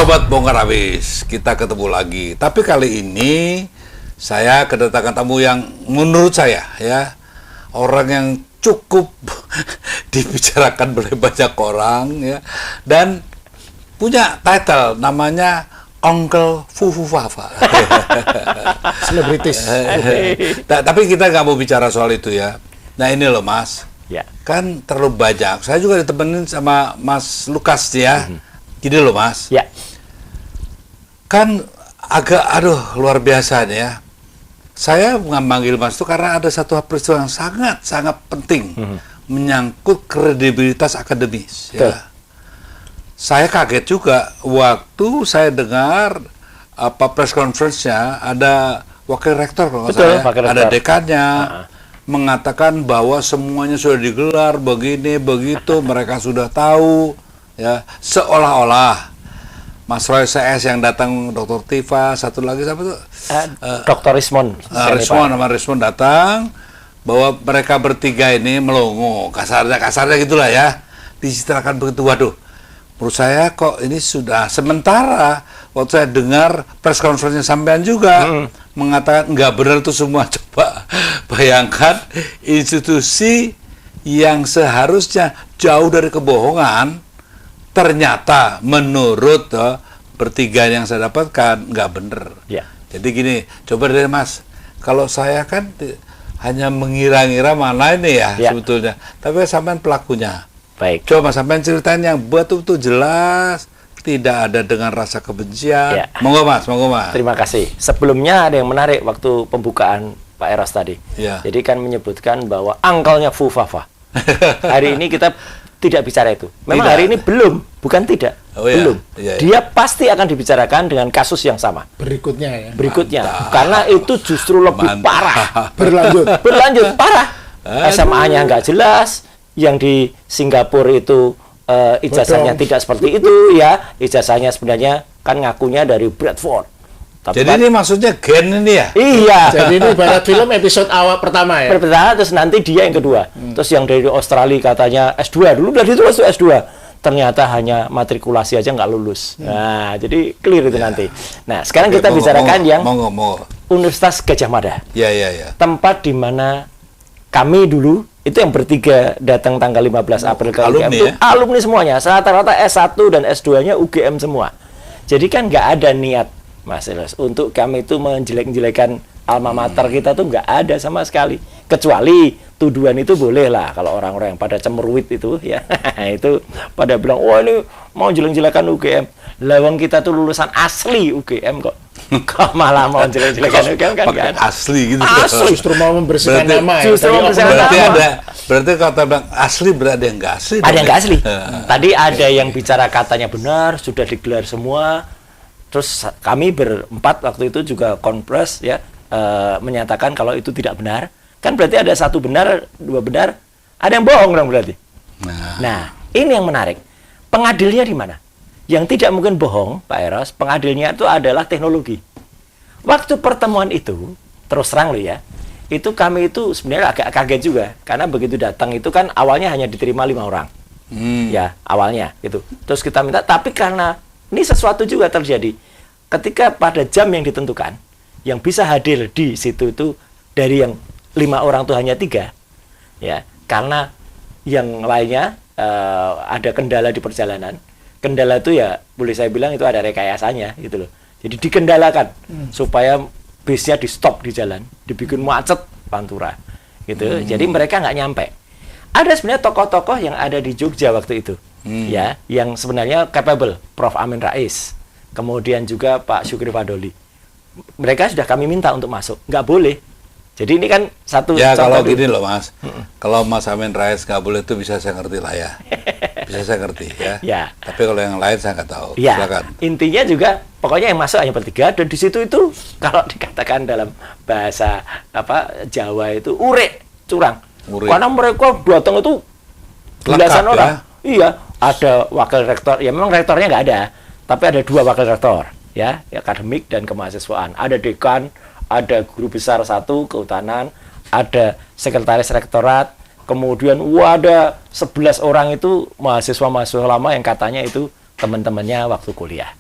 Sobat Bongkar Abis, kita ketemu lagi. Tapi kali ini saya kedatangan tamu yang menurut saya ya orang yang cukup dibicarakan oleh banyak orang ya, dan punya title namanya Uncle Fufu Fafa. Selebritis. Tapi kita nggak mau bicara soal itu ya. Nah ini loh Mas, ya. Kan terlalu banyak. Saya juga ditemenin sama Mas Lukas ya. Gini loh Mas, Ya. Kan agak luar biasa nih ya. Saya memanggil Mas itu karena ada satu peristiwa yang sangat penting menyangkut kredibilitas akademis. Ya. Saya kaget juga waktu saya dengar press conference-nya ada wakil rektor kalau nggak salah, ada dekannya mengatakan bahwa semuanya sudah digelar begini begitu, mereka sudah tahu ya, seolah-olah Mas Roy CS yang datang, Dr. Tifa, satu lagi siapa tuh? Dr. Rismond. Rismond datang, bahwa mereka bertiga ini melongo, kasarnya gitulah ya, dicitrakan begitu. Waduh, menurut saya kok ini sudah sementara. Waktu saya dengar press conference-nya sampean juga mengatakan nggak benar itu semua. Coba bayangkan institusi yang seharusnya jauh dari kebohongan, ternyata menurut bertiga yang saya dapatkan nggak benar. Ya. Jadi gini, coba deh Mas, kalau saya kan hanya mengira-ngira mana ini ya sebetulnya, tapi sampean pelakunya. Baik. Coba sampean ceritain yang betul-betul jelas, tidak ada dengan rasa kebencian. Ya. Monggo Mas. Terima kasih. Sebelumnya ada yang menarik waktu pembukaan Pak Eros tadi. Ya. Jadi kan menyebutkan bahwa angkelnya Fu Fafa. Hari ini kita tidak bicara itu. Memang tidak. Hari ini bukan tidak. Belum. Iya. Dia pasti akan dibicarakan dengan kasus yang sama. Berikutnya ya. Berikutnya. Karena itu justru lebih parah. Berlanjut Parah. SMA-nya nggak jelas. Yang di Singapura itu ijazahnya tidak seperti itu ya. Ijazahnya sebenarnya kan ngakunya dari Bradford. Tapi jadi ini maksudnya gen ini ya? Iya. Jadi ini ibarat film episode awal pertama ya? Pertama, terus nanti dia yang kedua. Terus yang dari Australia katanya S2. Dulu udah ditulis S2. Ternyata hanya matrikulasi aja nggak lulus. Nah, jadi clear itu nanti. Nah, sekarang kita bicarakan yang Universitas Gadjah Mada. Ya. Tempat di mana kami dulu, itu yang bertiga datang tanggal 15 April ke UGM. Itu alumni semuanya. Rata-rata S1 dan S2-nya UGM semua. Jadi kan nggak ada niat, Mas Eros, untuk kami itu menjelek-jelekan alma mater kita tuh nggak ada sama sekali. Kecuali tuduhan itu boleh lah kalau orang-orang yang pada cemeruit itu ya itu pada bilang, "Oh, ini mau jelek-jelekan UGM." Lawang kita tuh lulusan asli UGM kok. Kok malah mau jelek-jelekan UGM kan enggak asli gitu. Asli. Justru mau membersihkan nama ya. Justru membersihkan nama. Berarti kalau bilang asli berarti yang nggak asli. Ada yang nggak asli. Tadi ada yang bicara katanya benar, sudah digelar semua. Terus kami berempat waktu itu juga konfres ya, menyatakan kalau itu tidak benar. Kan berarti ada satu benar, dua benar, ada yang bohong dong berarti. Nah, ini yang menarik. Pengadilnya di mana? Yang tidak mungkin bohong, Pak Eros, pengadilnya itu adalah teknologi. Waktu pertemuan itu, terus terang loh ya, itu kami itu sebenarnya agak kaget juga. Karena begitu datang itu kan awalnya hanya diterima 5 orang. Ya, awalnya gitu. Terus kita minta, tapi karena ini sesuatu juga terjadi. Ketika pada jam yang ditentukan, yang bisa hadir di situ itu dari yang 5 orang itu hanya 3. Ya, karena yang lainnya ada kendala di perjalanan. Kendala itu ya boleh saya bilang itu ada rekayasanya gitu loh. Jadi dikendalakan supaya bisnya di stop di jalan, dibikin macet Pantura gitu. Jadi mereka nggak nyampe. Ada sebenarnya tokoh-tokoh yang ada di Jogja waktu itu. Ya, yang sebenarnya capable, Prof. Amin Rais, kemudian juga Pak Syukri Fadoli. Mereka sudah kami minta untuk masuk, nggak boleh. Jadi ini kan satu. Ya kalau gini loh Mas, kalau Mas Amin Rais nggak boleh itu bisa saya ngerti lah ya, bisa saya ngerti ya. Ya. Tapi kalau yang lain saya nggak tahu. Ya. Silakan. Intinya juga, pokoknya yang masuk hanya bertiga dan di situ itu kalau dikatakan dalam bahasa Jawa itu urek curang. Karena mereka datang itu belasan orang. Ya? Iya, ada wakil rektor. Ya memang rektornya nggak ada, tapi ada 2 wakil rektor, ya akademik dan kemahasiswaan. Ada dekan, ada guru besar 1 kehutanan, ada sekretaris rektorat, kemudian ada 11 orang itu mahasiswa-mahasiswa lama yang katanya itu teman-temannya waktu kuliah.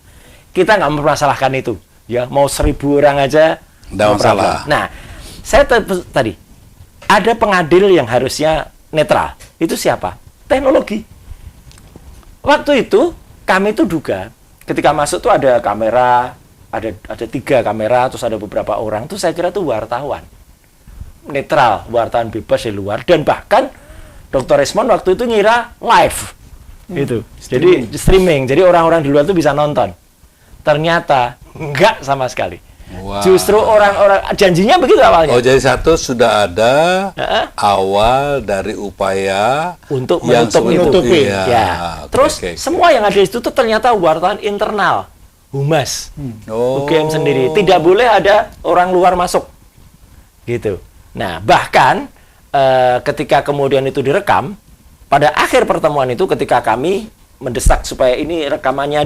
kita nggak mempermasalahkan itu. Ya, mau 1.000 orang aja Nggak no problem. masalah. Nah, saya tadi ada pengadil yang harusnya netral. Itu siapa? Teknologi. Waktu itu kami tuh duga ketika masuk tuh ada kamera, ada 3 kamera, terus ada beberapa orang. Tuh saya kira tuh wartawan netral, wartawan bebas di luar, dan bahkan Dr. Resmond waktu itu ngira live gitu. Jadi streaming. Jadi orang-orang di luar tuh bisa nonton. Ternyata enggak sama sekali. Wow. Justru orang-orang janjinya begitu awalnya. Oh, jadi satu sudah ada awal dari upaya Untuk yang menutupi. Ya. Ya. Oke, Terus oke. semua yang ada di situ tuh ternyata wartawan internal, humas, Oh. UGM sendiri. Tidak boleh ada orang luar masuk, gitu. Nah, bahkan ketika kemudian itu direkam, pada akhir pertemuan itu ketika kami mendesak supaya ini rekamannya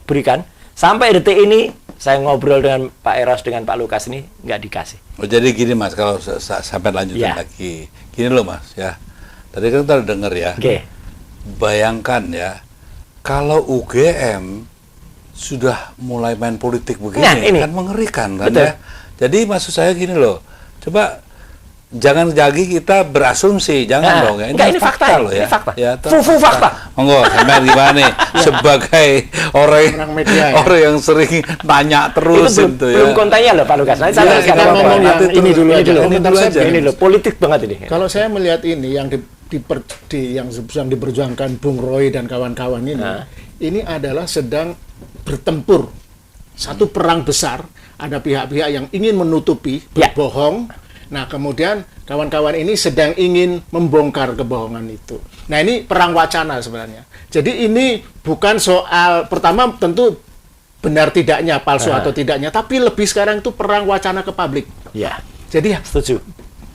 berikan, sampai detik ini saya ngobrol dengan Pak Eros dengan Pak Lukas ini nggak dikasih. Oh, jadi gini Mas, kalau sampai lanjutin Ya. lagi. Gini loh Mas ya. Tadi kan kita udah denger ya. Oke. Bayangkan ya, kalau UGM sudah mulai main politik begini, Nah, ini. kan mengerikan kan Betul. ya. Jadi maksud saya gini loh, coba jangan lagi kita berasumsi, jangan dong ya. Enggak, ini fakta loh ini ya. fakta. Ya, Full fakta. Monggo, sampean gimana nih sebagai Orang media, ya. orang yang sering tanya terus Itu itu belum ya. kontennya loh Pak Lukas. Nanti saya Ya, teruskan kita apa-apa. ngomong yang Nanti ini dulu aja. ini dulu aja. Ini loh politik banget ini. Kalau saya melihat ini yang yang sedang diperjuangkan Bung Roy dan kawan-kawan ini adalah sedang bertempur satu perang besar. Ada pihak-pihak yang ingin menutupi, Ya. berbohong. Nah, kemudian kawan-kawan ini sedang ingin membongkar kebohongan itu. Nah, ini perang wacana sebenarnya. Jadi ini bukan soal, pertama tentu benar tidaknya, palsu atau tidaknya, tapi lebih sekarang itu perang wacana ke publik. Ya, Jadi setuju.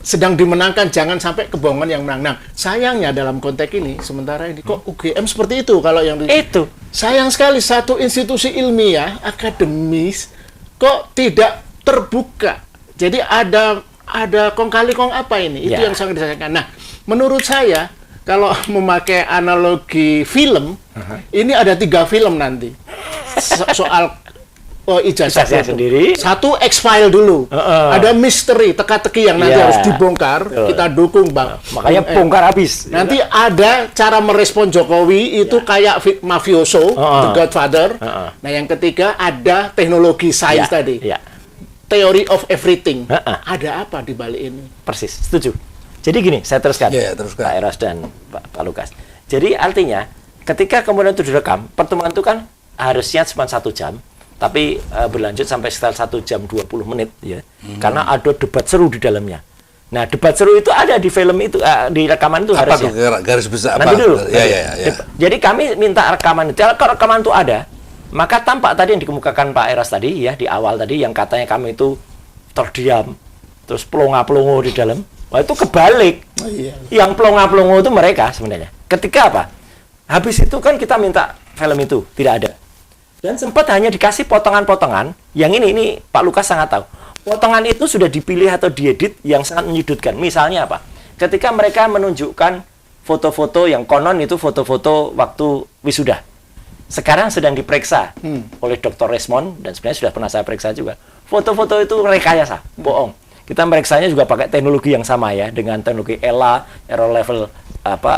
sedang dimenangkan, jangan sampai kebohongan yang menang. Nah, sayangnya dalam konteks ini, sementara ini kok UGM seperti itu kalau yang Itu. sayang sekali satu institusi ilmiah akademis kok tidak terbuka. Jadi ada kong kali kong apa ini? Itu Ya. yang sangat disayangkan. Nah, menurut saya kalau memakai analogi film, ini ada 3 film nanti soal ijazah Ijazah itu. sendiri. Satu X-File dulu. Ada misteri teka-teki yang nanti Ya. harus dibongkar. Betul. Kita dukung, Bang. Makanya bongkar habis. Nanti ada cara merespon Jokowi itu kayak mafioso, The Godfather. Nah, yang ketiga ada teknologi sains Ya, tadi. ya. Theory of everything. Heeh. Ada apa di balik ini? Persis, setuju. Jadi gini, saya teruskan. Iya, teruskan. Pak Eros dan Pak Lukas. Jadi artinya, ketika kemudian itu direkam, pertemuan itu kan harusnya cuma 1 jam, tapi berlanjut sampai sekitar 1 jam 20 menit, ya. Karena ada debat seru di dalamnya. Nah, debat seru itu ada di film itu, di rekaman itu Apa harusnya. tuh garis besar Nanti apa? dulu. Ya. Jadi kami minta rekaman itu. Kalau rekaman itu ada, maka tampak tadi yang dikemukakan Pak Eros tadi ya di awal tadi yang katanya kami itu terdiam, terus pelongo-pelongo di dalam. Wah, itu kebalik. iya. Yang pelongo-pelongo itu mereka sebenarnya. Ketika apa? Habis itu kan kita minta film itu, tidak ada. Dan sempat hanya dikasih potongan-potongan. Yang ini Pak Lukas sangat tahu. Potongan itu sudah dipilih atau diedit yang sangat menyudutkan. Misalnya apa? Ketika mereka menunjukkan foto-foto yang konon itu foto-foto waktu wisuda. Sekarang sedang diperiksa oleh Dr. Resmond dan sebenarnya sudah pernah saya periksa juga. Foto-foto itu rekayasa, bohong. Kita meriksanya juga pakai teknologi yang sama ya, dengan teknologi ELA, error level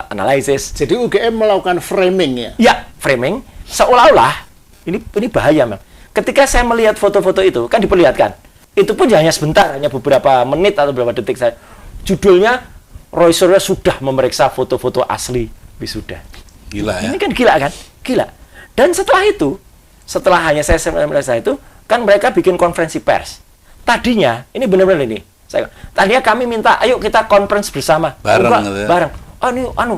analysis. Jadi UGM melakukan framing ya. Ya, framing seolah-olah ini bahaya, Bang. Ketika saya melihat foto-foto itu kan diperlihatkan. Itu pun hanya sebentar, hanya beberapa menit atau beberapa detik saya. Judulnya Roy Suryo sudah memeriksa foto-foto asli wisuda. Gila ya. Ini kan gila kan? Gila. Dan setelah itu, setelah hanya saya merasa itu, kan mereka bikin konferensi pers. Tadinya, ini benar-benar ini. Tadinya kami minta, ayo kita conference bersama. Bareng Enggak, gitu ya. bareng.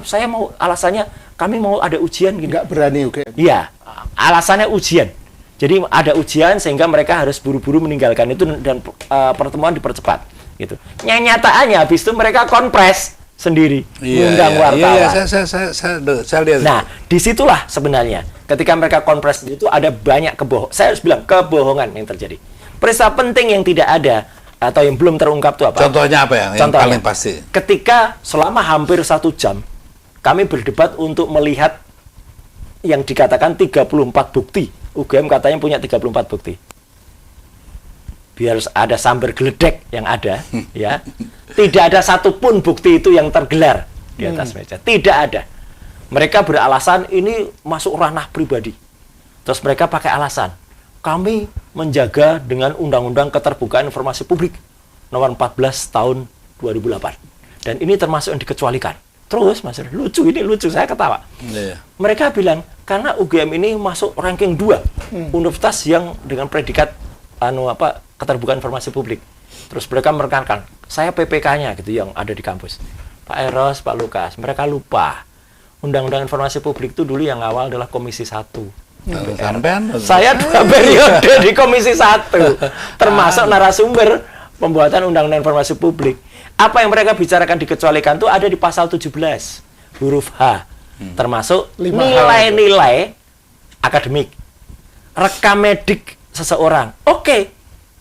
Saya mau, alasannya kami mau ada ujian gini. Nggak berani UGM. Iya, alasannya ujian. Jadi ada ujian sehingga mereka harus buru-buru meninggalkan itu dan pertemuan dipercepat. Gitu. Nyataannya habis itu mereka konpres sendiri, mengundang wartawan. Iya, saya lihat. Nah, disitulah sebenarnya ketika mereka konpres itu ada banyak saya harus bilang kebohongan yang terjadi. Peristiwa penting yang tidak ada atau yang belum terungkap itu apa? Contohnya apa ya? Yang Contohnya, paling pasti. ketika selama hampir 1 jam kami berdebat untuk melihat yang dikatakan 34 bukti UGM katanya punya 34 bukti. Biar ada sambar geledek yang ada, ya. Tidak ada satupun bukti itu yang tergelar di atas meja. Tidak ada. Mereka beralasan ini masuk ranah pribadi. Terus mereka pakai alasan, kami menjaga dengan Undang-Undang Keterbukaan Informasi Publik nomor 14 tahun 2008. Dan ini termasuk yang dikecualikan. Terus, Mas, lucu, saya ketawa. Mereka bilang, karena UGM ini masuk ranking 2 universitas yang dengan predikat keterbukaan informasi publik. Terus mereka merekankan, saya PPK-nya gitu yang ada di kampus. Pak Eros, Pak Lukas, mereka lupa. Undang-Undang Informasi Publik itu dulu yang awal adalah Komisi 1. Saya 2 periode di Komisi 1. Termasuk narasumber pembuatan Undang-Undang Informasi Publik. Apa yang mereka bicarakan dikecualikan itu ada di pasal 17, huruf H. Termasuk nilai-nilai akademik, rekam medik seseorang. Oke,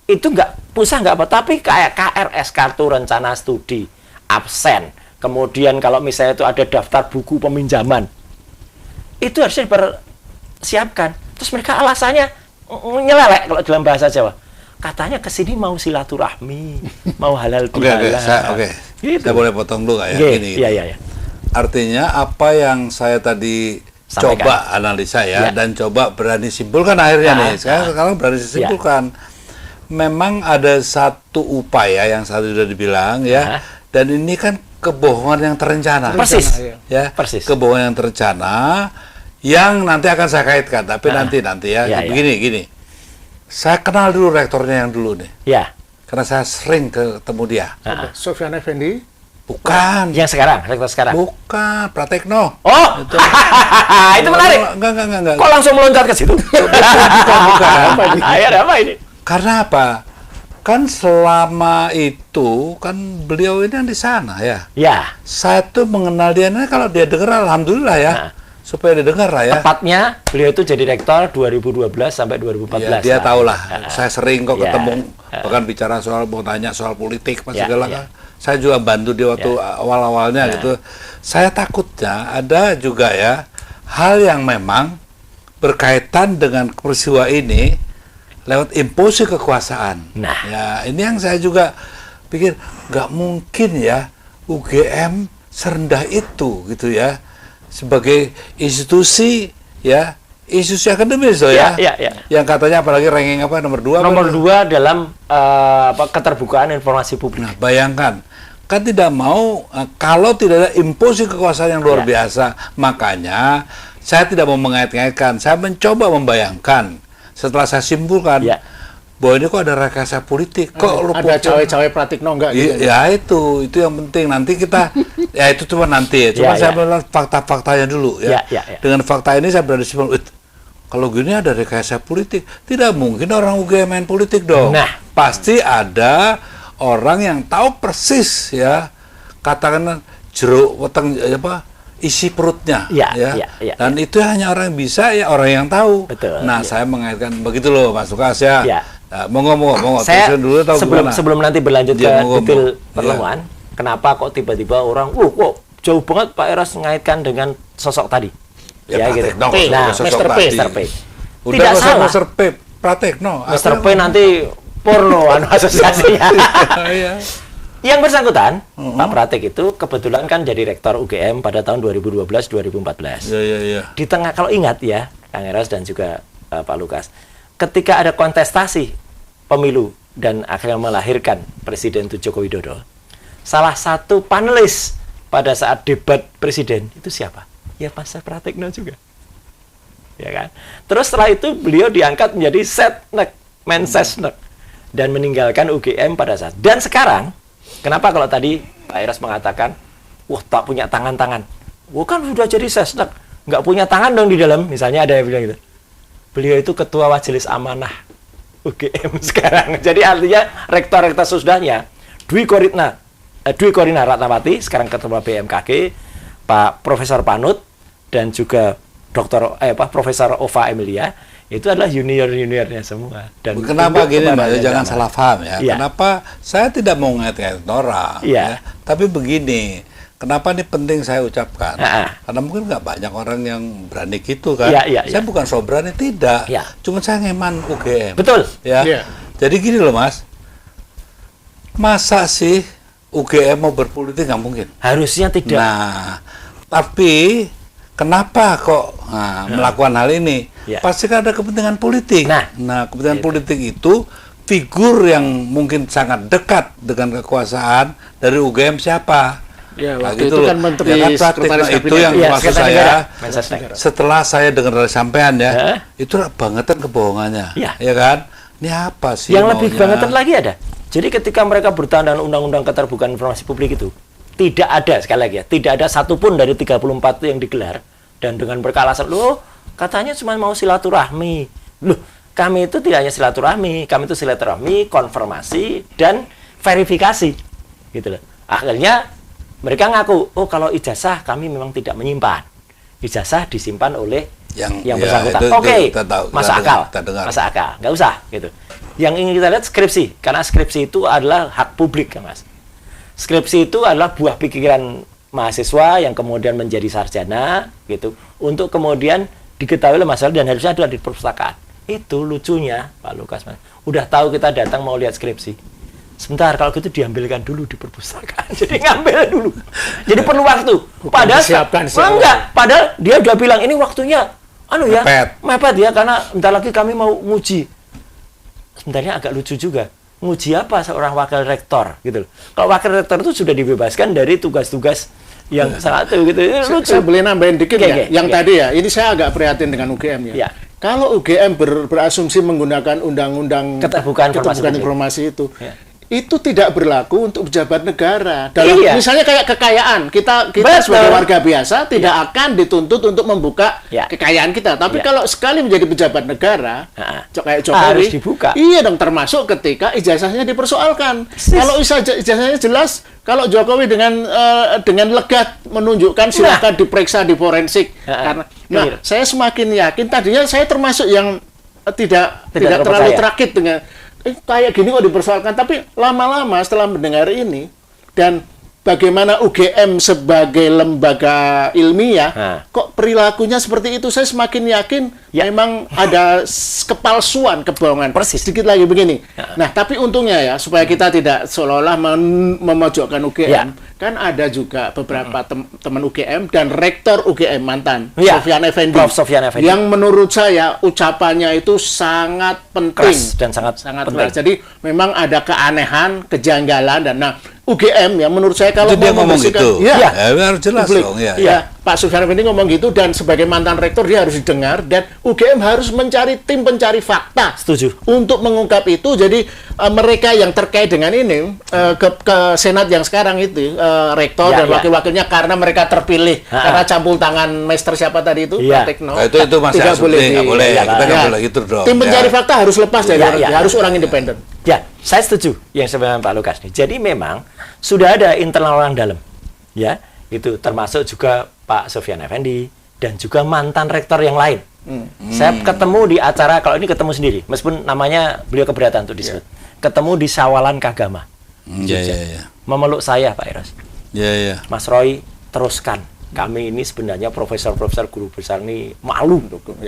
itu pulsa nggak apa, tapi kayak KRS, kartu rencana studi, absen, kemudian kalau misalnya itu ada daftar buku peminjaman, itu harusnya dipersiapkan. Terus mereka alasannya nyelelek kalau dalam bahasa Jawa. Katanya kesini mau silaturahmi, mau halal bihalal. Gitu. Saya boleh potong dulu nggak ya? Gini. Iya. Artinya apa yang saya tadi coba analisa dan coba berani simpulkan akhirnya nih. Sekarang berani simpulkan. Memang ada satu upaya yang sudah dibilang dan ini kan kebohongan yang terencana. Persis. Kebohongan yang terencana yang nanti akan saya kaitkan, tapi nanti Begini. Saya kenal dulu rektornya yang dulu nih. Karena saya sering ketemu dia. Sofyan Effendi? Bukan. Yang sekarang, rektor sekarang? Bukan, Pratekno. Oh, itu menarik. Enggak. Kok langsung meloncat ke situ? Bukan. Ada apa ini? Karena apa? Kan selama itu kan beliau ini yang di sana ya. Saya tuh mengenal dia, kalau dia dengar alhamdulillah ya. Supaya didengar lah ya. Tepatnya beliau itu jadi rektor 2012 sampai 2014. Dia tahu lah. Saya sering kok ketemu, bahkan bicara mau tanya soal politik, segala kan. Saya juga bantu dia waktu awal-awalnya gitu. Saya takutnya ada juga ya hal yang memang berkaitan dengan peristiwa ini lewat imposisi kekuasaan. Ya ini yang saya juga pikir nggak mungkin ya UGM serendah itu gitu ya. Sebagai institusi akademis yang katanya apalagi ranking nomor 2 dalam keterbukaan informasi publik. Nah, bayangkan kan tidak mau kalau tidak ada imposisi kekuasaan yang luar biasa. Makanya saya tidak mau mengait-ngaitkan, saya mencoba membayangkan setelah saya simpulkan bahwa ini kok ada rekayasa politik, kok ada cawe-cawe Pratikno enggak gitu. Ya itu yang penting nanti kita itu cuma nanti ya. Cuma saya bilang fakta-faktanya dulu ya. Dengan fakta ini saya berani simpulkan kalau gini ada rekayasa politik, tidak mungkin orang UGM main politik dong. Pasti ada orang yang tahu persis ya, katakan jeruk weteng isi perutnya dan itu hanya orang yang bisa orang yang tahu. Saya mengaitkan begitu loh Mas Lukas ya. Monggo. Saya dulu sebelum nanti berlanjut ke detail pertemuan, kenapa kok tiba-tiba orang, kok jauh banget Pak Eros mengaitkan dengan sosok tadi? Gitu. Mr. P. Tidak salah. Mr. P. Pratekno. Mr. P nanti porno asosiasinya. Yang bersangkutan, Pak Pratek itu kebetulan kan jadi rektor UGM pada tahun 2012-2014. Di tengah, kalau ingat ya, Kang Eros dan juga Pak Lukas, ketika ada kontestasi pemilu dan akhirnya melahirkan Presiden Joko Widodo, salah satu panelis pada saat debat presiden itu siapa? Ya Mas Pratekno juga. Ya kan? Terus setelah itu beliau diangkat menjadi Mensesnek dan meninggalkan UGM pada saat. Dan sekarang, kenapa kalau tadi Pak Eros mengatakan, tak punya tangan-tangan. Kan sudah jadi Sesnek, nggak punya tangan dong di dalam. Misalnya ada yang bilang gitu. Beliau itu ketua majelis amanah UGM sekarang. Jadi artinya rektor-rektor sesudahnya, Dwi Korina Ratnawati, sekarang ketua BMKG, Pak Profesor Panut, dan juga Profesor Ova Emilia, itu adalah junior-juniornya semua. Dan kenapa gini Mbak, jangan salah paham ya. Kenapa saya tidak mau ngait-ngait orang, tapi begini, Kenapa ini penting saya ucapkan? Karena mungkin nggak banyak orang yang berani gitu kan. Saya bukan so berani, tidak. Cuma saya ngeman UGM. Betul. Ya. Jadi gini loh Mas, masa sih UGM mau berpolitik? Nggak mungkin. Harusnya tidak. Nah, tapi kenapa kok melakukan hal ini? Pasti kan ada kepentingan politik. Nah, kepentingan politik itu figur yang mungkin sangat dekat dengan kekuasaan dari UGM siapa? Ya, nah, waktu gitu itu kan Menteri Sekretaris Kabinet itu yang maksud saya. Setelah saya dengar dari sampean ya, itu bangetan kebohongannya, ya kan? Ini apa sih? Yang lebih bangetan lagi ada. Jadi ketika mereka bertahan dengan Undang-Undang Keterbukaan Informasi Publik itu, tidak ada, sekali lagi ya, tidak ada satupun dari 34 itu yang digelar. Dan dengan berkalasan, loh katanya cuma mau silaturahmi. Loh, kami itu tidak hanya silaturahmi, kami itu silaturahmi, konfirmasi, dan verifikasi. Gitu loh. Akhirnya mereka ngaku, oh kalau ijazah kami memang tidak menyimpan. Ijazah disimpan oleh yang bersangkutan. Oke, masuk akal. Nggak usah. Gitu. Yang ingin kita lihat skripsi, karena skripsi itu adalah hak publik, ya Mas. Skripsi itu adalah buah pikiran mahasiswa yang kemudian menjadi sarjana, gitu, untuk kemudian diketahui oleh masyarakat dan harusnya ada di perpustakaan. Itu lucunya, Pak Lukas, Mas. Udah tahu kita datang mau lihat skripsi. Sebentar, kalau gitu diambilkan dulu di perpustakaan. Jadi ngambil dulu. Jadi perlu waktu. Padahal padahal dia udah bilang ini waktunya mepet ya, karena bentar lagi kami mau nguji. Sebenarnya agak lucu juga. Nguji apa seorang wakil rektor gitu. Kalau wakil rektor itu sudah dibebaskan dari tugas-tugas yang sangat gitu. Saya boleh nambahin dikit ya. Yang tadi ya, ini saya agak prihatin dengan UGM ya. Kalau UGM berasumsi menggunakan undang-undang keterbukaan informasi itu, itu tidak berlaku untuk pejabat negara. Dalam misalnya kayak kekayaan, kita sebagai warga biasa tidak akan dituntut untuk membuka kekayaan kita. Tapi kalau sekali menjadi pejabat negara, kayak Jokowi, harus dibuka. Iya dong, termasuk ketika ijazahnya dipersoalkan. Kalau ijazahnya jelas, kalau Jokowi dengan lega menunjukkan silakan diperiksa di forensik. Karena saya semakin yakin, tadinya saya termasuk yang tidak terlalu terakit dengan kayak gini kok dipersoalkan, tapi lama-lama setelah mendengar ini dan bagaimana UGM sebagai lembaga ilmiah kok perilakunya seperti itu, saya semakin yakin memang ada kepalsuan, kebohongan. Persis. Sedikit lagi begini. Nah, tapi untungnya ya, supaya kita tidak seolah-olah memojokkan UGM, kan ada juga beberapa teman UGM dan rektor UGM mantan, Sofyan Effendi, yang menurut saya ucapannya itu sangat penting. Keras dan sangat penting. Keras. Jadi memang ada keanehan, kejanggalan, dan UGM ya menurut saya kalau dia ngomong gitu, harus jelas publik, dong. Pak Sofyan Effendi ngomong gitu, dan sebagai mantan rektor dia harus didengar, dan UGM harus mencari tim pencari fakta. Setuju. Untuk mengungkap itu. Jadi mereka yang terkait dengan ini ke Senat yang sekarang itu rektor dan wakil-wakilnya, karena mereka terpilih karena campur tangan master siapa tadi itu, Pak Tekno. Itu masih tidak boleh. Kita nggak boleh gitu dong. Tim pencari fakta harus lepas dari harus orang independen. Ya, saya setuju yang sebenarnya Pak Lukas nih. Jadi memang sudah ada internal orang dalam, ya, itu termasuk juga Pak Sofyan Effendi dan juga mantan rektor yang lain. Saya ketemu di acara, kalau ini ketemu sendiri, meskipun namanya beliau keberatan untuk disebut. Ketemu di Sawalan Kagama. Memeluk saya, Pak Eros. Mas Roy, teruskan. Kami ini sebenarnya profesor-profesor guru besar ini malu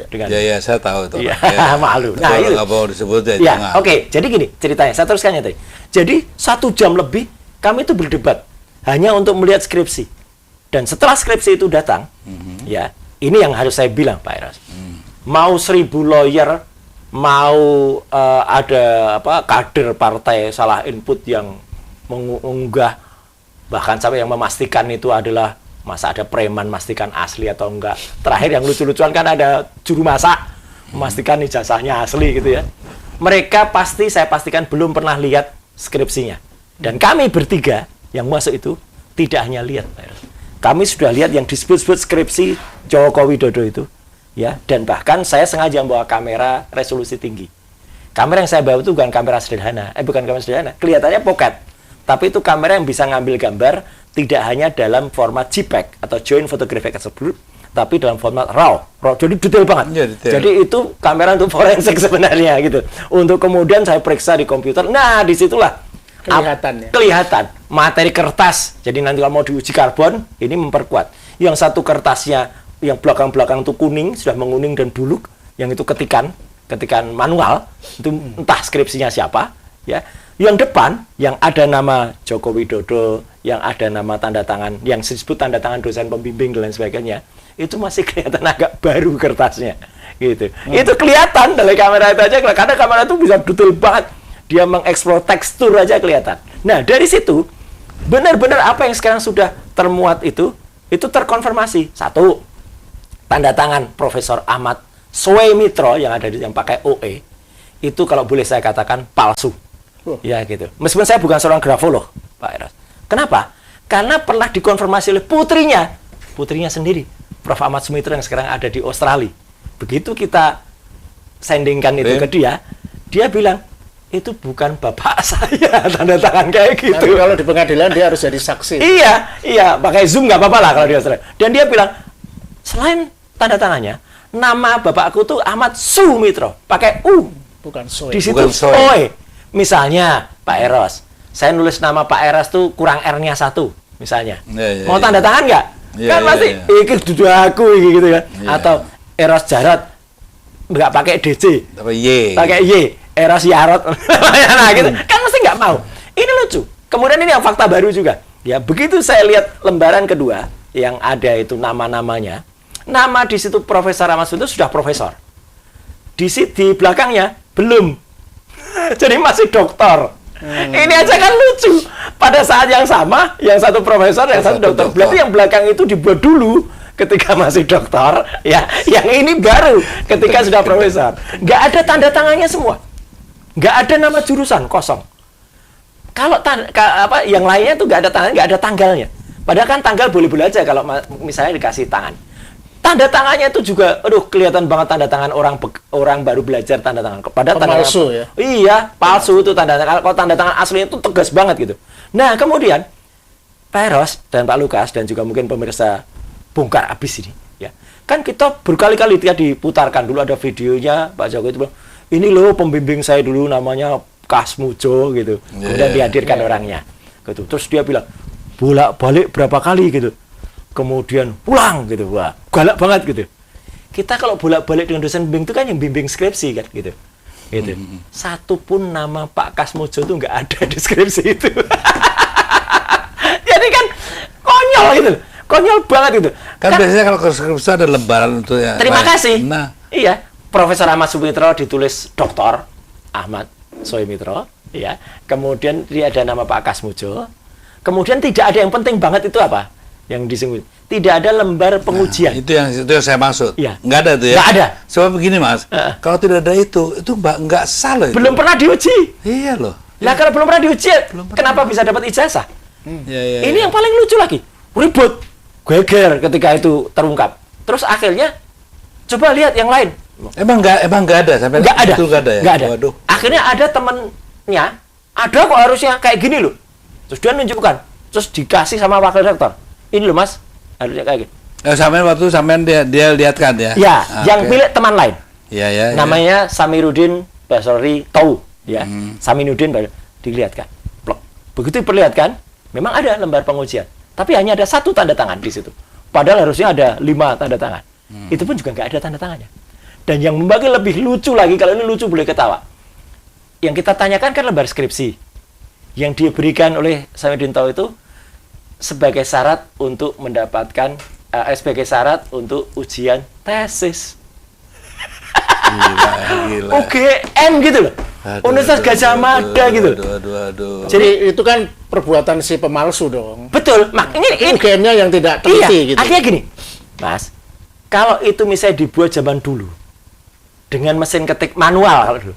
dengan. Saya tahu itu. Malu. Nah, itu nggak mau disebut Oke. Jadi gini ceritanya, saya teruskannya tadi. Jadi 1 jam lebih kami itu berdebat hanya untuk melihat skripsi. Dan setelah skripsi itu datang, ya, ini yang harus saya bilang, Pak Eros. Mau 1000 lawyer, mau ada kader partai salah input yang mengunggah, bahkan sampai yang memastikan itu adalah masa ada preman memastikan asli atau enggak. Terakhir yang lucu-lucuan kan ada juru masak memastikan ijazahnya asli gitu ya. Mereka saya pastikan belum pernah lihat skripsinya. Dan kami bertiga yang masuk itu tidak hanya lihat, kami sudah lihat yang disebut-sebut skripsi Joko Widodo itu, ya. Dan bahkan saya sengaja membawa kamera resolusi tinggi. Kamera yang saya bawa itu bukan kamera sederhana, bukan kamera sederhana, kelihatannya pocket. Tapi itu kamera yang bisa ngambil gambar tidak hanya dalam format JPEG atau Joint Photographic Exhibit, tapi dalam format RAW. Jadi detail banget. Jadi itu kamera untuk forensik sebenarnya gitu. Untuk kemudian saya periksa di komputer. Nah, disitulah kelihatan. materi kertas. Jadi nanti kalau mau diuji karbon, ini memperkuat. Yang satu kertasnya, yang belakang-belakang itu kuning, sudah menguning dan buluk, yang itu ketikan manual, itu entah skripsinya siapa, ya. Yang depan, yang ada nama Joko Widodo, yang ada nama tanda tangan, yang disebut tanda tangan dosen pembimbing dan lain sebagainya, itu masih kelihatan agak baru kertasnya, gitu. Itu kelihatan dari kamera itu aja, karena kamera itu bisa detail banget, dia mengeksplor tekstur aja kelihatan. Nah, dari situ, benar-benar apa yang sekarang sudah termuat itu terkonfirmasi. Satu, tanda tangan Profesor Ahmad Soemitro yang ada yang pakai OE, itu kalau boleh saya katakan palsu. Ya gitu. Meskipun saya bukan seorang grafolog, Pak Eros. Kenapa? Karena pernah dikonfirmasi oleh putrinya sendiri, Prof. Ahmad Soemitro yang sekarang ada di Australia. Begitu kita sendingkan itu ke dia bilang, itu bukan bapak saya, tanda tangan kayak gitu. Nanti kalau di pengadilan dia harus jadi saksi. Iya, pakai Zoom nggak apa-apa lah kalau di Australia. Dan dia bilang, selain tanda tangannya, nama bapakku tuh Ahmad Soemitro, pakai U. Bukan Soe. Di situ OE. Misalnya, Pak Eros, saya nulis nama Pak Eros tuh kurang R-nya 1, misalnya. Mau tanda tangan nggak? Kan pasti, iki dudu aku, gitu kan. Atau Eros Jarot, nggak pakai DC. Pakai Y. Eros Yarot. Nah, gitu. Kan mesti nggak mau. Ini lucu. Kemudian ini yang fakta baru juga. Ya, begitu saya lihat lembaran kedua, yang ada itu nama-namanya, nama di situ Profesor Ahmad Soemitro sudah profesor. Di belakangnya, belum. Jadi masih doktor. Ini aja kan lucu. Pada saat yang sama, yang satu profesor, yang satu dokter. Berarti yang belakang itu dibuat dulu ketika masih doktor, ya. Yang ini baru ketika sudah profesor. Nggak ada tanda tangannya semua. Nggak ada nama jurusan, kosong. Kalau yang lainnya tuh nggak ada tangan, nggak ada tanggalnya. Padahal kan tanggal boleh-boleh aja kalau misalnya dikasih tangan. Tanda tangannya itu juga, kelihatan banget tanda tangan orang baru belajar tanda tangan. Padahal tanda palsu ya? Iya, palsu itu tanda tangan. Kalau tanda tangan aslinya itu tegas banget gitu. Nah, kemudian Pak Eros dan Pak Lukas dan juga mungkin pemirsa bongkar abis ini, ya. Kan kita berkali-kali dia diputarkan, dulu ada videonya Pak Jokowi itu bilang, ini loh pembimbing saya dulu namanya Kasmujo gitu. Kemudian dihadirkan orangnya. Gitu. Terus dia bilang, bolak-balik berapa kali gitu. Kemudian pulang gitu, wah galak banget gitu. Kita kalau bolak-balik dengan dosen bimbing itu kan yang bimbing skripsi kan gitu. Satu pun nama Pak Kasmujo itu nggak ada di skripsi itu. Jadi kan konyol gitu, konyol banget gitu. Kan biasanya kalau skripsi ada lembaran untuk ya. Terima kasih. Nah, iya, Profesor Ahmad Soemitro ditulis Dr. Ahmad Soemitro, ya. Kemudian dia ada nama Pak Kasmujo. Kemudian tidak ada yang penting banget itu apa? Yang disebut tidak ada lembar pengujian. Nah, itu yang saya maksud. Ya. Nggak ada tuh ya. Nggak ada. Sebab begini Mas, kalau tidak ada itu nggak salah. Belum pernah diuji. Iya loh. Lah kalau belum pernah diuji, kenapa bisa dapat ijazah? Ini yang paling lucu lagi, ribut, geger ketika itu terungkap. Terus akhirnya coba lihat yang lain. Emang nggak ada sampai nggak ada. Itu nggak ada ya. Nggak ada. Waduh. Akhirnya ada temennya, ada kok harusnya kayak gini loh. Terus dia nunjukkan, terus dikasih sama wakil rektor. Ini loh Mas, harusnya kayak gitu. Sampean dia lihatkan ya. Ya, yang pilih teman lain. Ya. Namanya Samiruddin Basori Tau, ya. Samiruddin dilihatkan. Plok. Begitu diperlihatkan, memang ada lembar pengujian, tapi hanya ada 1 tanda tangan di situ. Padahal harusnya ada 5 tanda tangan. Itu pun juga nggak ada tanda tangannya. Dan yang membagi lebih lucu lagi, kalau ini lucu boleh ketawa. Yang kita tanyakan kan lembar skripsi. Yang diberikan oleh Samiruddin Tau itu sebagai syarat untuk mendapatkan sebagai syarat untuk ujian tesis. Gila. UGM gitu loh. Universitas Gajah Mada gitu. Jadi itu kan perbuatan si pemalsu dong. Betul. Ini UGM-nya yang tidak teliti gitu. Artinya gini, Mas, kalau itu misalnya dibuat zaman dulu dengan mesin ketik manual kalau dulu,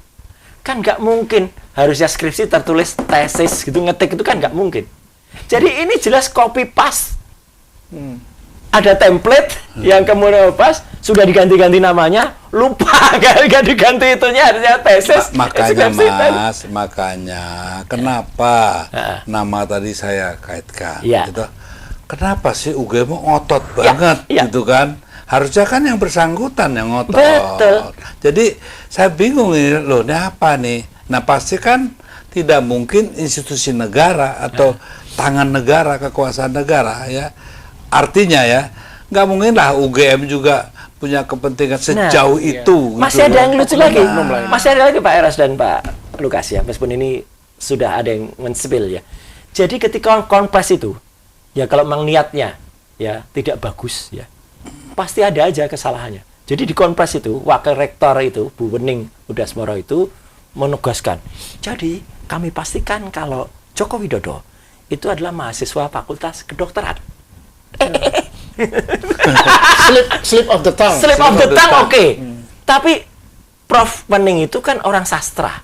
kan nggak mungkin harusnya skripsi tertulis tesis gitu, ngetik itu kan nggak mungkin. Jadi ini jelas copy paste. Ada template yang kemudian pas sudah diganti-ganti namanya, lupa nggak diganti itunya, harusnya tesis. Makanya Mas, kenapa nama tadi saya kaitkan gitu. Kenapa sih UGM ngotot banget gitu kan? Harusnya kan yang bersangkutan yang ngotot. Betul. Jadi saya bingung ini loh, ini apa nih? Nah pasti kan tidak mungkin institusi negara atau tangan negara, kekuasaan negara ya. Artinya ya, nggak mungkin lah UGM juga punya kepentingan sejauh itu. Masih gitu ada yang lucu lagi. Nah. Masih ada lagi Pak Eros dan Pak Lukas ya, meskipun ini sudah ada yang men-spill ya. Jadi ketika konpres itu, ya kalau memang niatnya ya tidak bagus ya, pasti ada aja kesalahannya. Jadi di konpres itu, wakil rektor itu, Bu Wening Udasmoro itu menugaskan. Jadi kami pastikan kalau Joko Widodo itu adalah mahasiswa Fakultas Kedokteran. Slip of the tongue. Slip of the tongue, oke. Tapi Prof Wening itu kan orang sastra.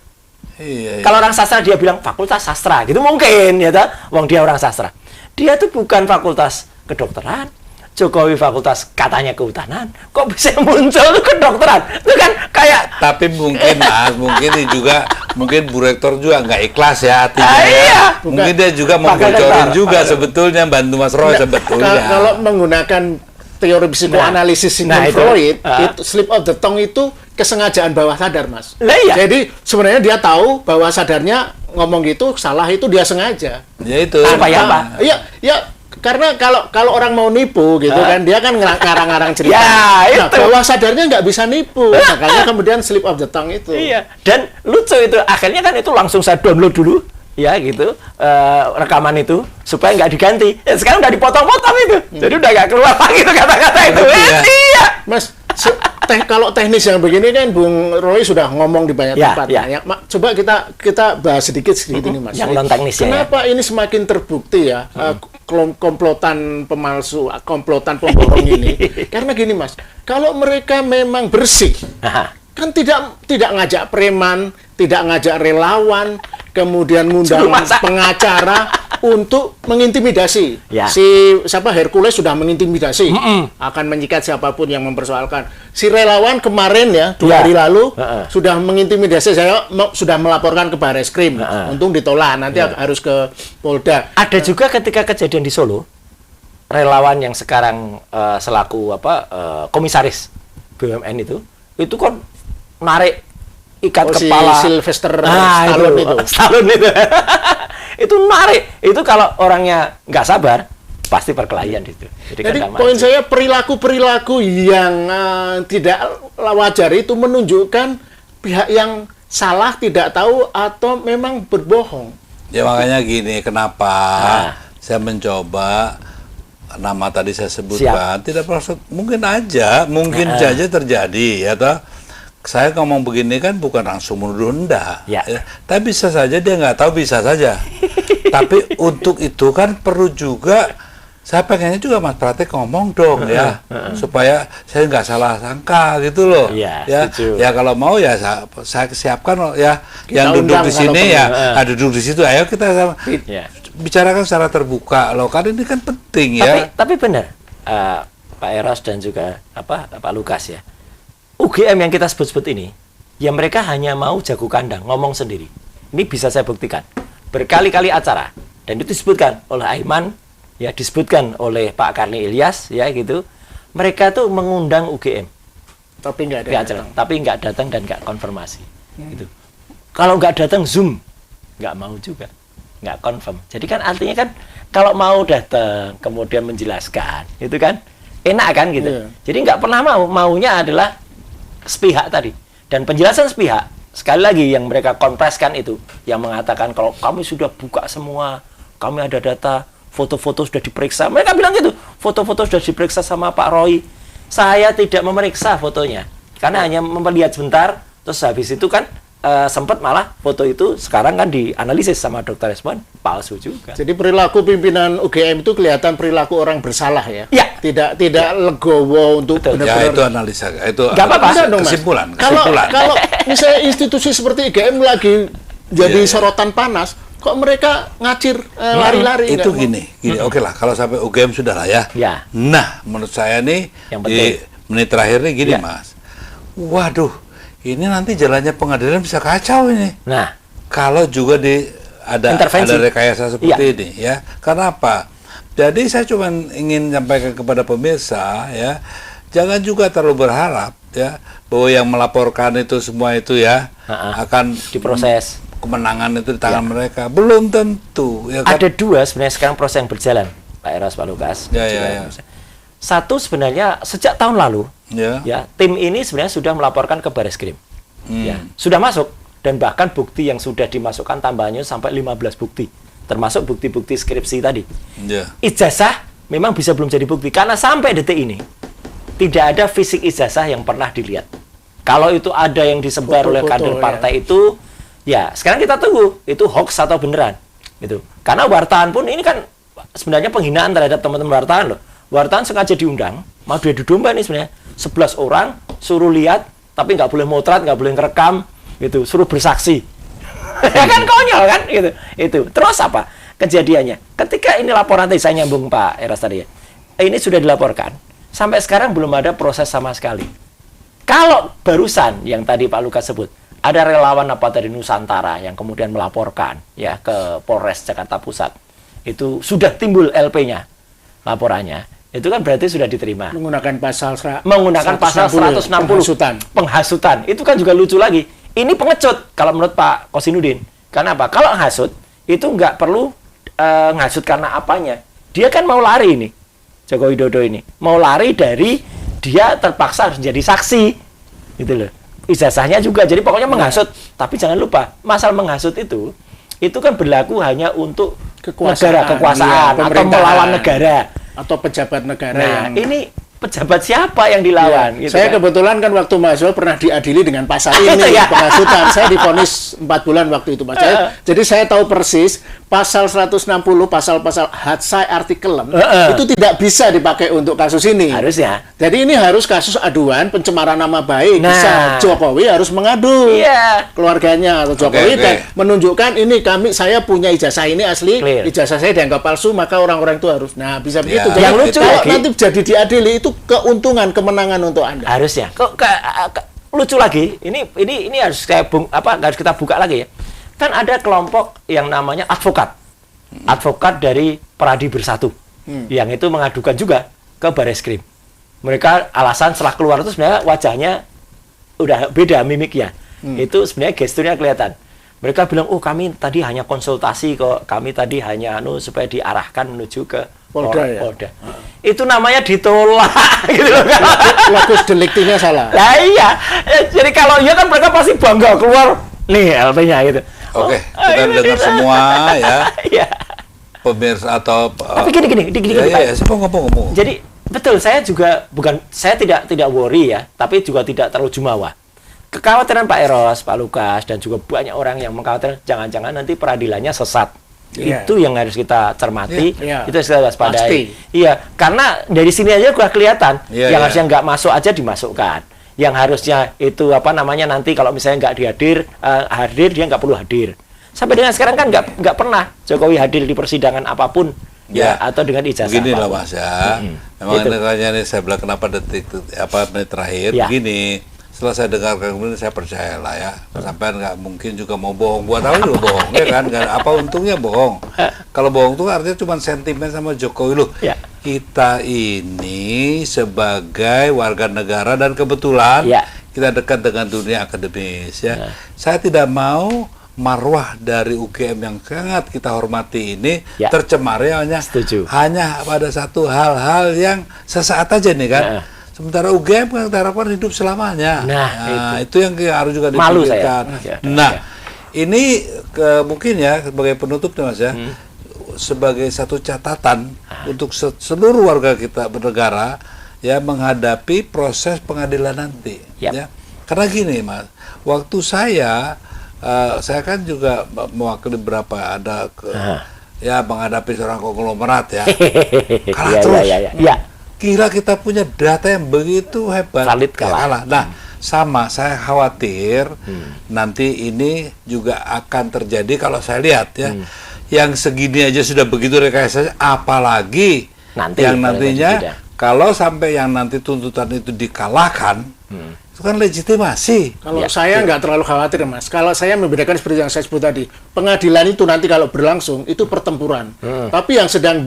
Iya. Kalau orang sastra dia bilang fakultas sastra, gitu mungkin ya ta? Wong dia orang sastra. Dia tuh bukan fakultas kedokteran. Jokowi fakultas katanya kehutanan, kok bisa muncul tuh kedokteran? Itu kan kayak. Tapi mungkin Mas, mungkin ini juga mungkin Bu Rektor juga nggak ikhlas ya hatinya. Iya. Mungkin dia juga mau bocorin juga sebetulnya bantu Mas Roy sebetulnya. Kalau menggunakan teori psikoanalisis Sigmund Freud, itu slip of the tongue itu kesengajaan bawah sadar, Mas. Lah, iya. Jadi sebenarnya dia tahu bahwa sadarnya ngomong gitu salah itu dia sengaja. Ya itu. Supaya apa? Iya, ya karena kalau orang mau nipu gitu kan dia kan ngarang-ngarang cerita. Ya, Nah, itu. bawah sadarnya nggak bisa nipu. Makanya kemudian slip of the tongue itu. Iya. Dan lucu itu akhirnya kan itu langsung saya download dulu. Ya gitu, rekaman itu supaya nggak diganti. Ya, sekarang udah dipotong-potong itu, jadi udah nggak keluar lagi tuh kata-kata itu. Ya. Iya, Mas, kalau teknis yang begini kan Bung Roy sudah ngomong di banyak tempat. Ya. Ya, coba kita bahas sedikit ini, Mas. Yang non teknisnya. Kenapa ini semakin terbukti ya komplotan pemalsu, komplotan pemborong ini? Karena gini, Mas, kalau mereka memang bersih, kan tidak ngajak preman, tidak ngajak relawan, kemudian ngundang pengacara untuk mengintimidasi. Ya. Si Hercules sudah mengintimidasi, akan menyikat siapapun yang mempersoalkan. Si relawan kemarin ya 2 hari lalu sudah mengintimidasi saya, sudah melaporkan ke Barreskrim. Untung ditolak, nanti harus ke Polda. Ada juga ketika kejadian di Solo, relawan yang sekarang selaku komisaris BUMN itu kan narik ikat kepala Sylvester Stallone itu. Stallone itu. Itu narik. Itu kalau orangnya nggak sabar, pasti perkelahian itu. Jadi poin saya perilaku yang tidak wajar itu menunjukkan pihak yang salah tidak tahu atau memang berbohong. Ya makanya gini, kenapa saya mencoba nama tadi saya sebutkan tidak proses, mungkin saja terjadi ya toh. Saya ngomong begini kan bukan langsung menuduh rendah, tapi bisa saja dia nggak tahu, bisa saja. Tapi untuk itu kan perlu juga, saya pengennya juga Mas Pratik ngomong dong ya, supaya saya nggak salah sangka gitu loh. Ya kalau mau ya saya siapkan ya, kita yang duduk di sini ya, duduk di situ, ayo kita bicarakan secara terbuka loh, karena ini kan penting ya. Tapi benar, Pak Eros dan juga Pak Lukas ya. UGM yang kita sebut-sebut ini, ya mereka hanya mau jago kandang, ngomong sendiri. Ini bisa saya buktikan. Berkali-kali acara, dan itu disebutkan oleh Aiman, ya disebutkan oleh Pak Karni Ilyas, ya gitu. Mereka tuh mengundang UGM. Tapi nggak datang dan nggak konfirmasi. Gitu. Kalau nggak datang Zoom, nggak mau juga, nggak confirm. Jadi kan artinya kan, kalau mau datang, kemudian menjelaskan, itu kan enak kan gitu. Jadi nggak pernah maunya adalah sepihak tadi, dan penjelasan sepihak sekali lagi yang mereka kompreskan itu yang mengatakan kalau kami sudah buka semua, kami ada data, foto-foto sudah diperiksa. Mereka bilang gitu, foto-foto sudah diperiksa sama Pak Roy. Saya tidak memeriksa fotonya karena hanya melihat sebentar, terus habis itu kan sempat malah foto itu sekarang kan dianalisis sama Dr. Resmond palsu juga. Jadi perilaku pimpinan UGM itu kelihatan perilaku orang bersalah ya. Tidak legowo untuk benar-benar. Ya itu analisa, itu kesimpulan. Kalau misalnya institusi seperti UGM lagi jadi sorotan panas, kok mereka ngacir lari-lari? Itu gini, oke lah kalau sampai UGM sudah lah ya. Nah, menurut saya nih di menit terakhir nih gini Mas. Waduh. Ini nanti jalannya pengadilan bisa kacau ini. Nah, kalau juga ada rekayasa seperti ini, ya. Karena apa? Jadi saya cuma ingin sampaikan kepada pemirsa, ya, jangan juga terlalu berharap, ya, bahwa yang melaporkan itu semua itu ya akan diproses. kemenangan itu di tangan mereka. Belum tentu. Ya kan? Ada dua sebenarnya sekarang proses yang berjalan, Pak Eros, Pak Lukas. Ya. Satu sebenarnya sejak tahun lalu, Ya. tim ini sebenarnya sudah melaporkan ke Bareskrim. Ya, sudah masuk dan bahkan bukti yang sudah dimasukkan tambahannya sampai 15 bukti, termasuk bukti-bukti skripsi tadi. Ya. Ijazah memang bisa belum jadi bukti karena sampai detik ini tidak ada fisik ijazah yang pernah dilihat. Kalau itu ada yang disebar oleh kader partai itu, ya sekarang kita tunggu itu hoax atau beneran, gitu. Karena wartawan pun ini kan sebenarnya penghinaan terhadap teman-teman wartawan loh. Wartawan sengaja diundang, mau diadu domba nih sebenarnya. 11 orang suruh lihat, tapi nggak boleh motret, nggak boleh ngerekam, gitu. Suruh bersaksi. Ya kan konyol kan, gitu. Itu. Terus apa kejadiannya? Ketika ini laporan tadi saya nyambung Pak Eros tadi ya, ini sudah dilaporkan. Sampai sekarang belum ada proses sama sekali. Kalau barusan yang tadi Pak Lukas sebut, ada relawan apa dari Nusantara yang kemudian melaporkan ya ke Polres Jakarta Pusat, itu sudah timbul LP-nya, laporannya. Itu kan berarti sudah diterima. Menggunakan pasal 160 penghasutan. Itu kan juga lucu lagi. Ini pengecut kalau menurut Pak Kosinudin. Karena apa? Kalau hasut itu nggak perlu ngasut karena apanya. Dia kan mau lari nih, Joko Widodo ini mau lari dari dia terpaksa harus jadi saksi, gitu loh. Ijazahnya juga. Jadi pokoknya menghasut. Tapi jangan lupa masalah menghasut itu kan berlaku hanya untuk kekuasaan atau melawan negara. Atau pejabat negara yang... ini pejabat siapa yang dilawan? Ya, gitu saya kan? kebetulan kan waktu mahasiswa pernah diadili dengan pasal ini, penghasutan. Saya divonis 4 bulan waktu itu, Pak. Jadi saya tahu persis pasal 160, pasal-pasal hadsai artikelem, itu tidak bisa dipakai untuk kasus ini. Harusnya. Jadi ini harus kasus aduan pencemaran nama baik. Bisa Jokowi harus mengadu keluarganya atau Jokowi dan menunjukkan ini saya punya ijazah ini asli, ijazah saya dianggap palsu, maka orang-orang itu harus. Nah, bisa begitu. Jadi, yang lucu nanti jadi diadili itu keuntungan, kemenangan untuk Anda. Harusnya. Lucu lagi. Ini harus harus kita buka lagi ya. Kan ada kelompok yang namanya advokat dari Peradi Bersatu, yang itu mengadukan juga ke Bareskrim. Mereka alasan setelah keluar itu sebenarnya wajahnya udah beda mimiknya. Itu sebenarnya gesturnya kelihatan. Mereka bilang, oh kami tadi hanya konsultasi kok, kami tadi hanya supaya diarahkan menuju ke Polda. Itu namanya ditolak, gitu loh. Lokus deliktinya salah. Nah iya, jadi kalau iya kan mereka pasti bangga keluar nih LP-nya gitu. Oke, kita dengar semua ya. Pemirsa atau tapi gini. Ya, ngomong. Jadi betul, saya tidak worry ya, tapi juga tidak terlalu jumawa. Kekhawatiran Pak Eros, Pak Lukas, dan juga banyak orang yang mengkhawatirkan jangan-jangan nanti peradilannya sesat. Itu yang harus kita cermati, itu harus kita waspadai. Iya, karena dari sini aja udah kelihatan, yang harusnya nggak masuk aja dimasukkan. Yang harusnya itu nanti kalau misalnya nggak hadir dia nggak perlu hadir. Sampai dengan sekarang kan nggak pernna Jokowi hadir di persidangan apapun atau dengan ijazah. Begini lah Mas ya. Memang ini saya bilang kenapa menit terakhir begini. Setelah saya dengarkan kemudian saya percayalah ya. Sampai nggak mungkin juga mau bohong. Buat apa lu bohong ya kan? Apa untungnya bohong? Kalau bohong itu artinya cuma sentimen sama Jokowi loh. Kita ini sebagai warga negara dan kebetulan kita dekat dengan dunia akademis ya. Saya tidak mau marwah dari UGM yang sangat kita hormati ini tercemari hanya pada satu hal-hal yang sesaat aja nih kan. Sementara UGM kan kita harapkan hidup selamanya. Nah, itu yang harus juga dipikirkan. Ini mungkin ya sebagai penutup nih Mas ya, sebagai satu catatan untuk seluruh warga kita bernegara ya menghadapi proses pengadilan nanti. Ya. Karena gini Mas, waktu saya kan juga mewakili berapa menghadapi seorang konglomerat ya. Kalah terus. Kira kita punya data yang begitu hebat. Valid kalah. Nah, sama saya khawatir nanti ini juga akan terjadi kalau saya lihat ya. Yang segini aja sudah begitu rekayasa, apalagi yang nantinya kalau sampai yang nanti tuntutan itu dikalahkan, itu kan legitimasi. Kalau saya nggak terlalu khawatir Mas. Kalau saya membedakan seperti yang saya sebut tadi, pengadilan itu nanti kalau berlangsung itu pertempuran. Tapi yang sedang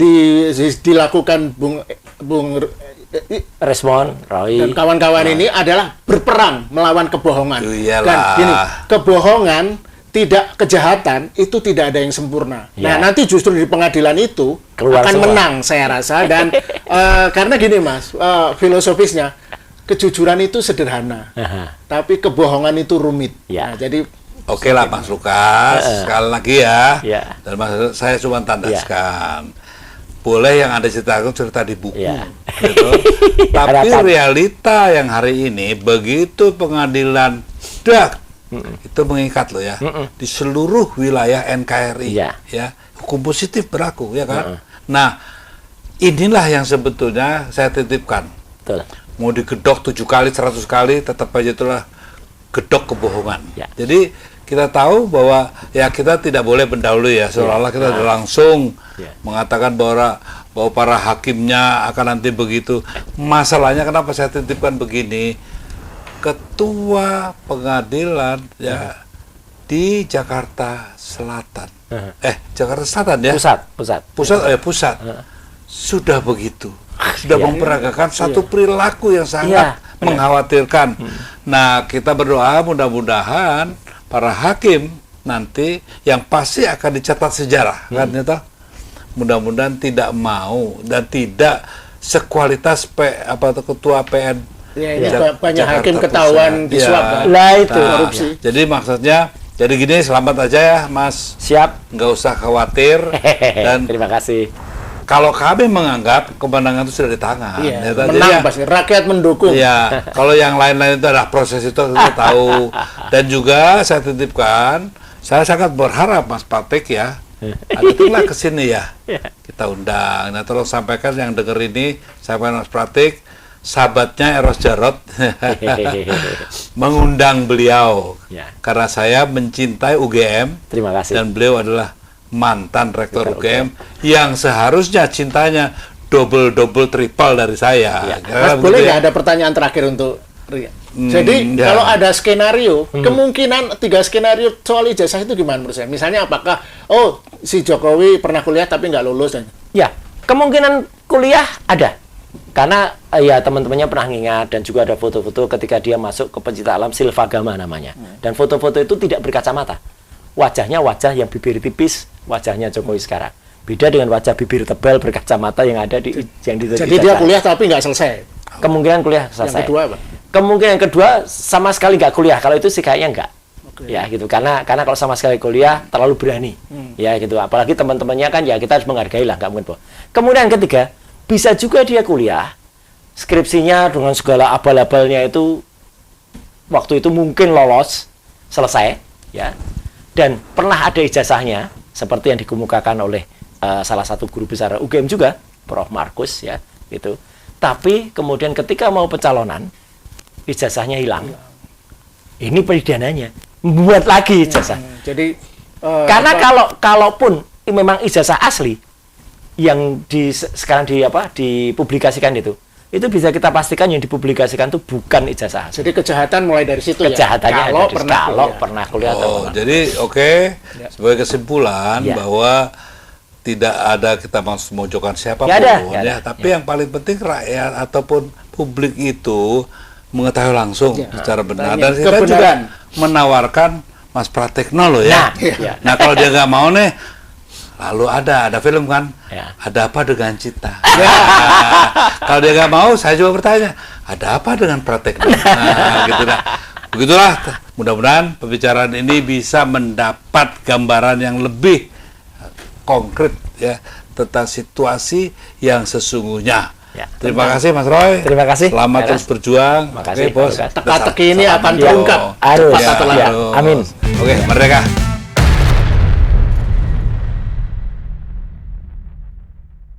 dilakukan Bung Resmond, Roy dan kawan-kawan ini adalah berperang melawan kebohongan. Dan gini, kebohongan tidak kejahatan itu tidak ada yang sempurna. Ya. Nah, nanti justru di pengadilan itu Keluar akan semua. menang saya rasa dan karena gini Mas, filosofisnya kejujuran itu sederhana, tapi kebohongan itu rumit. Ya. Nah, jadi Oke lah Mas Lukas, sekali lagi ya. Ya. Dan Mas, saya cuma tandaskan. Boleh yang Anda ceritakan cerita di buku. Ya. Gitu. Tapi Harapan. realita yang hari ini, begitu pengadilan itu mengikat loh ya. Di seluruh wilayah NKRI. Ya. Hukum positif berlaku, ya kan? Nah, inilah yang sebetulnya saya titipkan. Betul. Mau digedok 7 kali, 100 kali, tetap aja itulah gedok kebohongan. Ya. Jadi kita tahu bahwa ya kita tidak boleh mendahului ya, seolah-olah kita sudah langsung mengatakan bahwa para hakimnya akan nanti begitu. Masalahnya kenapa saya titipkan begini? Ketua pengadilan ya di Jakarta Selatan. Jakarta Selatan ya. Pusat. Sudah begitu. Sudah memperagakan satu perilaku yang sangat mengkhawatirkan. Nah, kita berdoa mudah-mudahan para hakim nanti yang pasti akan dicatat sejarah kan itu. Mudah-mudahan tidak mau dan tidak sekualitas ketua PN. Ya, ini banyak hakim ketahuan di suap. Lah itu korupsi. Jadi maksudnya jadi gini, selamat aja ya Mas. Siap. Nggak usah khawatir. Dan terima kasih. kalau kami menganggap kemenangan itu sudah di tangan, Iya, ya, menang pasti. Rakyat mendukung. Ya, kalau yang lain-lain itu adalah proses itu kita tahu. Dan juga saya titipkan, saya sangat berharap Mas Patik ya, datanglah ke sini ya, kita undang. Nah, tolong sampaikan yang dengar ini, sampaikan Mas Patik, sahabatnya Eros Jarot, mengundang beliau, karena saya mencintai UGM. Terima kasih. Dan beliau adalah mantan rektor UGM yang seharusnya cintanya double triple dari saya. Mas, boleh nggak ada pertanyaan terakhir untuk Ria? Jadi kalau ada skenario, kemungkinan 3 skenario soal ijazah itu gimana menurut saya? Misalnya apakah si Jokowi pernah kuliah tapi nggak lulus dan ya, kemungkinan kuliah ada. Karena ya teman-temannya pernah ngingat dan juga ada foto-foto ketika dia masuk ke pencinta alam Silvagama namanya. Dan foto-foto itu tidak berkacamata. Wajahnya wajah yang bibir tipis, wajahnya Jokowi sekarang. Beda dengan wajah bibir tebal berkacamata yang ada di Jadi dia kuliah tapi nggak selesai. Kemungkinan kuliah selesai. Yang kedua apa? Kemungkinan kedua sama sekali nggak kuliah. Kalau itu sih kayaknya nggak. Ya gitu. Karena kalau sama sekali kuliah terlalu berani. Ya gitu. Apalagi teman-temannya kan ya kita harus menghargai lah, nggak mungkin. Kemudian ketiga, bisa juga dia kuliah, skripsinya dengan segala abal-abalnya itu waktu itu mungkin lolos, selesai, ya. Dan pernah ada ijazahnya, seperti yang dikemukakan oleh salah satu guru besar UGM juga, Prof. Markus, ya, gitu. Tapi kemudian ketika mau pencalonan, ijazahnya hilang. Ini pidananya, buat lagi ijazah. Jadi karena kalaupun memang ijazah asli yang sekarang dipublikasikan itu bisa kita pastikan yang dipublikasikan itu bukan ijazah. Jadi kejahatan mulai dari situ. Kejahatannya kalau pernah kuliah atau pernah. Jadi sebagai kesimpulan bahwa tidak ada kita memojokkan siapapun ya, tapi yang paling penting rakyat ataupun publik itu mengetahui langsung secara benar. Dan kita juga menawarkan Mas Pratekno loh ya. Nah kalau dia nggak mau nih, lalu ada film kan, ada apa dengan Cita? Kalau dia nggak mau, saya juga bertanya, ada apa dengan Pratekno? Nah, gitu dah. Begitulah, mudah-mudahan pembicaraan ini bisa mendapat gambaran yang lebih konkret ya tentang situasi yang sesungguhnya. Terima kasih Mas Roy. Terima kasih. Selamat terus berjuang. Makasih, Bos. Teka-teki ini akan terungkap. Harus. Cepat atau lambat. Amin. Oke, merdeka.